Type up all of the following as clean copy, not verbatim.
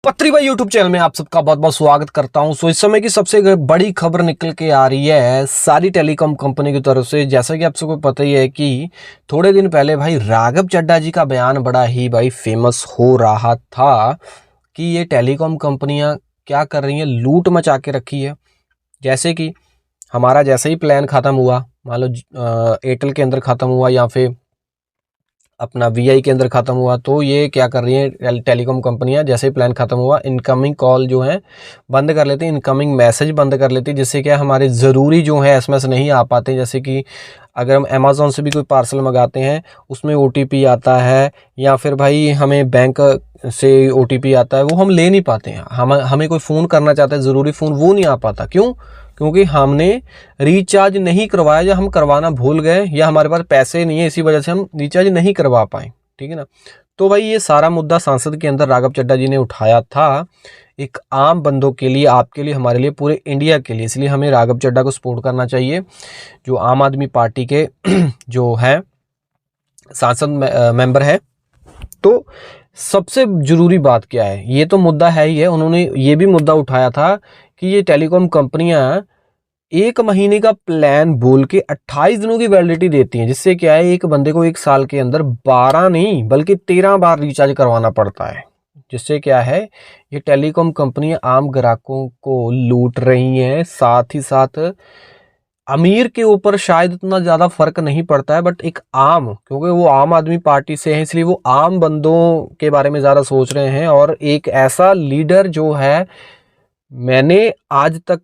पत्री भाई YouTube channel में आप सबका बहुत बहुत स्वागत करता हूं। इस समय की सबसे बड़ी खबर निकल के आ रही है सारी टेलीकॉम कंपनी की तरफ से। जैसा कि आप सबको पता ही है कि थोड़े दिन पहले भाई राघव चड्ढा जी का बयान बड़ा ही भाई फेमस हो रहा था कि ये टेलीकॉम कंपनियां क्या कर रही हैं, लूट मचा के रखी है। जैसे कि हमारा जैसे ही प्लान ख़त्म हुआ, मान लो एयरटेल के अंदर ख़त्म हुआ या फिर अपना वीआई के अंदर ख़त्म हुआ, तो ये क्या कर रही हैं टेलीकॉम कंपनियां, जैसे ही प्लान ख़त्म हुआ इनकमिंग कॉल जो है बंद कर लेती हैं, इनकमिंग मैसेज बंद कर लेती है, जिससे क्या हमारे ज़रूरी जो है एसएमएस नहीं आ पाते। जैसे कि अगर हम अमेज़ॉन से भी कोई पार्सल मंगाते हैं उसमें ओटीपी आता है, या फिर भाई हमें बैंक से ओटीपी आता है, वो हम ले नहीं पाते हैं। हमें कोई फ़ोन करना चाहता है ज़रूरी फ़ोन, वो नहीं आ पाता। क्यों? क्योंकि हमने रिचार्ज नहीं करवाया, या हम करवाना भूल गए, या हमारे पास पैसे नहीं है, इसी वजह से हम रिचार्ज नहीं करवा पाए। ठीक है ना। तो भाई ये सारा मुद्दा संसद के अंदर राघव चड्ढा जी ने उठाया था, एक आम बंदों के लिए, आपके लिए, हमारे लिए, पूरे इंडिया के लिए। इसलिए हमें राघव चड्ढा को सपोर्ट करना चाहिए, जो आम आदमी पार्टी के जो है सांसद मेंबर है। तो सबसे ज़रूरी बात क्या है, ये तो मुद्दा है ही है। उन्होंने ये भी मुद्दा उठाया था कि ये टेलीकॉम कंपनियां 1 महीने का प्लान बोल के 28 दिनों की वैलिडिटी देती हैं, जिससे क्या है एक बंदे को 1 साल के अंदर 12 नहीं बल्कि 13 बार रिचार्ज करवाना पड़ता है। जिससे क्या है ये टेलीकॉम कंपनियां आम ग्राहकों को लूट रही हैं। साथ ही साथ अमीर के ऊपर शायद इतना ज़्यादा फर्क नहीं पड़ता है, बट एक आम, क्योंकि वो आम आदमी पार्टी से है इसलिए वो आम बंदों के बारे में ज़्यादा सोच रहे हैं। और एक ऐसा लीडर जो है, मैंने आज तक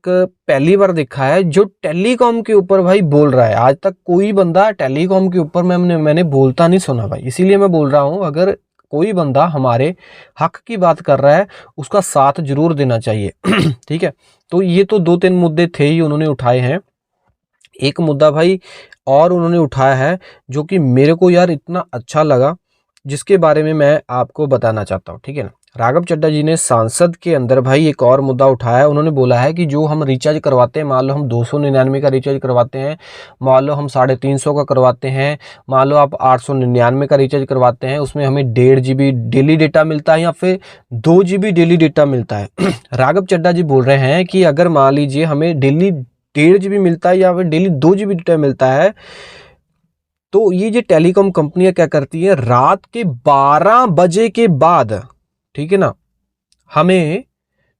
पहली बार देखा है जो टेलीकॉम के ऊपर भाई बोल रहा है। आज तक कोई बंदा टेलीकॉम के ऊपर मैंने बोलता नहीं सुना भाई। इसीलिए मैं बोल रहा हूँ, अगर कोई बंदा हमारे हक की बात कर रहा है उसका साथ जरूर देना चाहिए। ठीक है। तो ये तो 2-3 मुद्दे थे ही उन्होंने उठाए हैं। एक मुद्दा भाई और उन्होंने उठाया है जो कि मेरे को यार इतना अच्छा लगा, जिसके बारे में मैं आपको बताना चाहता हूँ। ठीक है ना। राघव चड्ढा जी ने सांसद के अंदर भाई एक और मुद्दा उठाया है। उन्होंने बोला है कि जो हम रिचार्ज करवाते हैं, मान लो हम 299 का रिचार्ज करवाते हैं, मान लो हम 350 का करवाते हैं, मान लो आप 899 का रिचार्ज करवाते हैं, उसमें हमें 1.5 GB डेली डेटा मिलता है या फिर 2 GB डेली डेटा मिलता है। राघव चड्ढा जी बोल रहे हैं कि अगर मान लीजिए हमें डेली 1.5 GB मिलता है या फिर डेली 2 GB डेटा मिलता है, तो ये जो टेलीकॉम कंपनियां क्या करती है, रात के 12 बजे के बाद, ठीक है ना, हमें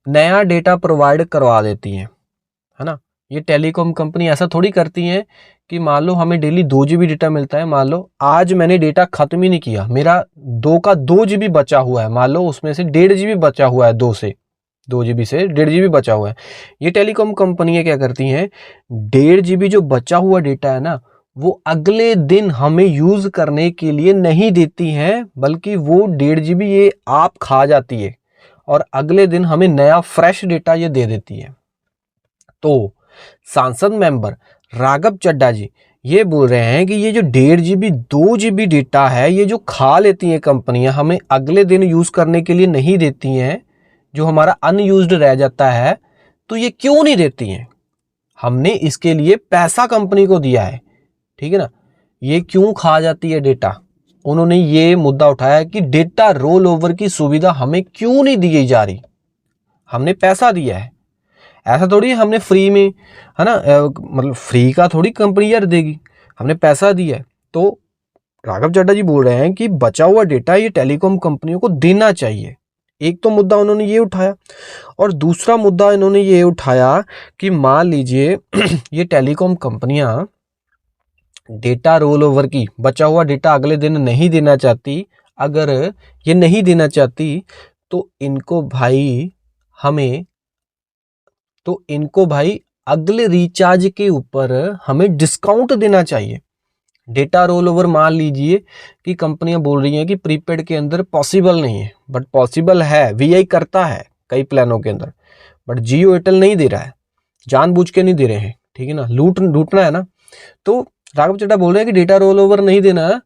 नया डेटा प्रोवाइड करवा देती हैं, है ना। ये टेलीकॉम कंपनी ऐसा थोड़ी करती हैं कि मान लो हमें डेली 2 GB डेटा मिलता है, मान लो आज मैंने डेटा खत्म ही नहीं किया, मेरा 2 GB बचा हुआ है, मान लो उसमें से 1.5 GB बचा हुआ है, 2 GB से 1.5 GB बचा हुआ है। ये टेलीकॉम कंपनियां क्या करती हैं, 1.5 GB जो बचा हुआ डेटा है ना, वो अगले दिन हमें यूज करने के लिए नहीं देती हैं, बल्कि वो 1.5 GB ये आप खा जाती है और अगले दिन हमें नया फ्रेश डेटा ये दे देती है। तो सांसद मेंबर राघव चड्ढा जी ये बोल रहे हैं कि ये जो 1.5 GB 2 GB डेटा है, ये जो खा लेती हैं कंपनियां, हमें अगले दिन यूज करने के लिए नहीं देती हैं, जो हमारा अनयूज्ड रह जाता है, तो ये क्यों नहीं देती हैं? हमने इसके लिए पैसा कंपनी को दिया है, ठीक है ना, ये क्यों खा जाती है डेटा? उन्होंने ये मुद्दा उठाया कि डेटा रोल ओवर की सुविधा हमें क्यों नहीं दी जा रही? हमने पैसा दिया है, ऐसा थोड़ी हमने फ्री में, है ना, मतलब फ्री का थोड़ी कंपनी यार देगी, हमने पैसा दिया है। तो राघव चड्ढा जी बोल रहे हैं कि बचा हुआ डेटा ये टेलीकॉम कंपनियों को देना चाहिए। एक तो मुद्दा उन्होंने ये उठाया, और दूसरा मुद्दा इन्होंने ये उठाया कि मान लीजिए ये टेलीकॉम कंपनियां डेटा रोल ओवर की बचा हुआ डेटा अगले दिन नहीं देना चाहती, अगर ये नहीं देना चाहती तो इनको भाई अगले रिचार्ज के ऊपर हमें डिस्काउंट देना चाहिए। डेटा रोल ओवर मान लीजिए कि कंपनियां बोल रही हैं कि प्रीपेड के अंदर पॉसिबल नहीं है, बट पॉसिबल है, वीआई करता है कई प्लानों के अंदर, बट जियो एयरटेल नहीं दे रहा है, जानबूझ के नहीं दे रहे हैं, ठीक है ना, लूटना है ना। तो राघव चड्ढा बोल रहे हैं कि डेटा रोल ओवर नहीं देना है,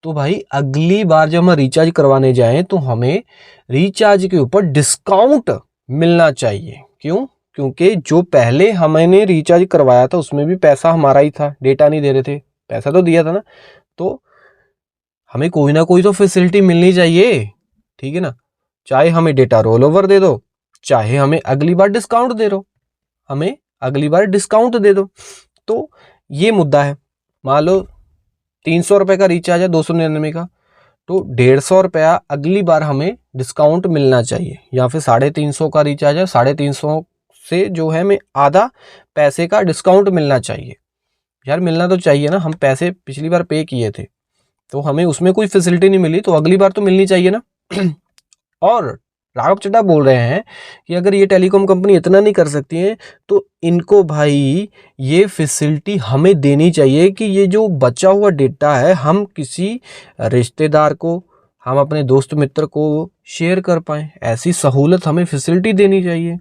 तो भाई अगली बार जब हम रिचार्ज करवाने जाएं तो हमें रिचार्ज के ऊपर डिस्काउंट मिलना चाहिए। क्यों? क्योंकि जो पहले हमने रिचार्ज करवाया था उसमें भी पैसा हमारा ही था, डेटा नहीं दे रहे थे, पैसा तो दिया था ना, तो हमें कोई ना कोई तो फैसिलिटी मिलनी चाहिए, ठीक है ना। चाहे हमें डेटा रोल ओवर दे दो, चाहे हमें अगली बार डिस्काउंट दे दो, हमें अगली बार डिस्काउंट दे दो। तो ये मुद्दा है। मान लो 300 रुपये का रिचार्ज है 299 का, तो 150 रुपया अगली बार हमें डिस्काउंट मिलना चाहिए, या फिर 350 का रिचार्ज है, 350 से जो है हमें आधा पैसे का डिस्काउंट मिलना चाहिए। यार मिलना तो चाहिए ना, हम पैसे पिछली बार पे किए थे तो हमें उसमें कोई फैसिलिटी नहीं मिली, तो अगली बार तो मिलनी चाहिए ना। और राघव चड्ढा बोल रहे हैं कि अगर ये टेलीकॉम कंपनी इतना नहीं कर सकती है तो इनको भाई ये फैसिलिटी हमें देनी चाहिए कि ये जो बचा हुआ डेटा है हम किसी रिश्तेदार को, हम अपने दोस्त मित्र को शेयर कर पाएँ, ऐसी सहूलत हमें फैसिलिटी देनी चाहिए।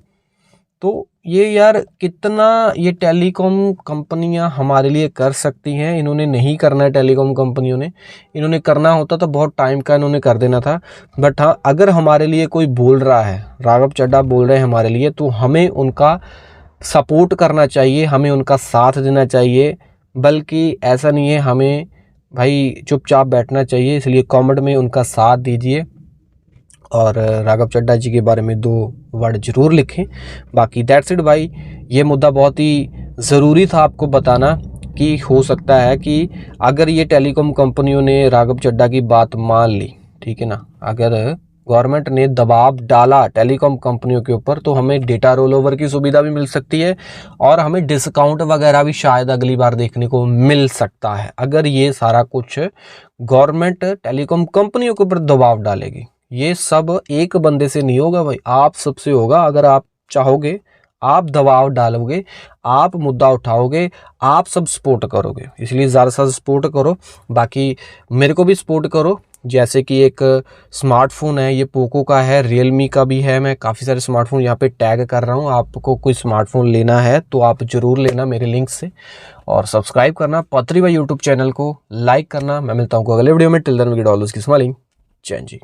तो ये यार कितना ये टेलीकॉम कंपनियां हमारे लिए कर सकती हैं, इन्होंने नहीं करना है। टेलीकॉम कंपनियों ने, इन्होंने करना होता तो बहुत टाइम का इन्होंने कर देना था। बट हाँ, अगर हमारे लिए कोई बोल रहा है, राघव चड्ढा बोल रहे हैं हमारे लिए, तो हमें उनका सपोर्ट करना चाहिए, हमें उनका साथ देना चाहिए। बल्कि ऐसा नहीं है हमें भाई चुपचाप बैठना चाहिए। इसलिए कमेंट में उनका साथ दीजिए और राघव चड्ढा जी के बारे में 2 वर्ड ज़रूर लिखें। बाकी दैट्स इट भाई, ये मुद्दा बहुत ही ज़रूरी था आपको बताना कि हो सकता है कि अगर ये टेलीकॉम कंपनियों ने राघव चड्ढा की बात मान ली, ठीक है ना, अगर गवर्नमेंट ने दबाव डाला टेलीकॉम कंपनियों के ऊपर, तो हमें डेटा रोल ओवर की सुविधा भी मिल सकती है और हमें डिस्काउंट वगैरह भी शायद अगली बार देखने को मिल सकता है, अगर ये सारा कुछ गवर्नमेंट टेलीकॉम कंपनियों के ऊपर दबाव डालेगी। ये सब एक बंदे से नहीं होगा भाई, आप सबसे होगा। अगर आप चाहोगे, आप दबाव डालोगे, आप मुद्दा उठाओगे, आप सब सपोर्ट करोगे। इसलिए ज़्यादा से ज़्यादा सपोर्ट करो। बाकी मेरे को भी सपोर्ट करो। जैसे कि एक स्मार्टफोन है, ये पोको का है, रियलमी का भी है। मैं काफ़ी सारे स्मार्टफोन यहाँ पे टैग कर रहा हूँ। आपको कोई स्मार्टफोन लेना है तो आप ज़रूर लेना मेरे लिंक से, और सब्सक्राइब करना पत्री भाई यूट्यूब चैनल को, लाइक करना। मैं मिलता हूँ अगले वीडियो में। Till then we get all those keep smiling. जय हिंद जी।